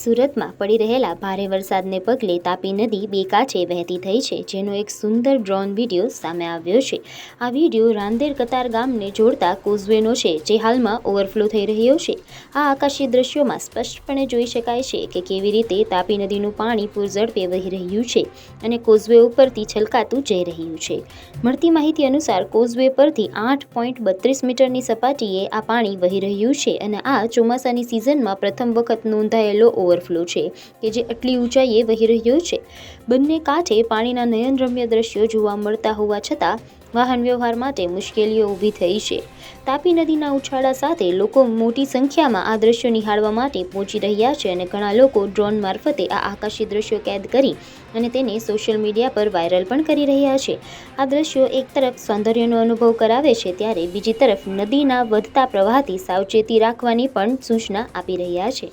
સુરતમાં પડી રહેલા ભારે વરસાદને પગલે તાપી નદી બે કાંઠે વહેતી થઈ છે, જેનો એક સુંદર ડ્રોન વિડીયો સામે આવ્યો છે। આ વિડીયો રાંદેર કતાર ગામને જોડતા કોઝવેનો છે, જે હાલમાં ઓવરફ્લો થઈ રહ્યો છે। આ આકાશી દ્રશ્યોમાં સ્પષ્ટપણે જોઈ શકાય છે કે કેવી રીતે તાપી નદીનું પાણી પૂરઝડપે વહી રહ્યું છે અને કોઝવે ઉપરથી છલકાતું જઈ રહ્યું છે। મળતી માહિતી અનુસાર કોઝવે પરથી 8.32 મીટરની સપાટીએ આ પાણી વહી રહ્યું છે અને આ ચોમાસાની સિઝનમાં પ્રથમ વખત નોંધાયેલો ઓવરફ્લો છે કે જે આટલી ઊંચાઈએ વહી રહ્યો છે। બંને કાંઠે પાણીના નયનરમ્ય દ્રશ્યો જોવા મળતા હોવા છતાં વાહન વ્યવહાર માટે મુશ્કેલીઓ ઊભી થઈ છે। તાપી નદીના ઉછાળા સાથે લોકો મોટી સંખ્યામાં આ દ્રશ્યો નિહાળવા માટે પહોંચી રહ્યા છે અને ઘણા લોકો ડ્રોન મારફતે આ આકાશી દ્રશ્યો કેદ કરી અને તેને સોશિયલ મીડિયા પર વાયરલ પણ કરી રહ્યા છે। આ દ્રશ્યો એક તરફ સૌંદર્યનો અનુભવ કરાવે છે, ત્યારે બીજી તરફ નદીના વધતા પ્રવાહથી સાવચેતી રાખવાની પણ સૂચના આપી રહ્યા છે।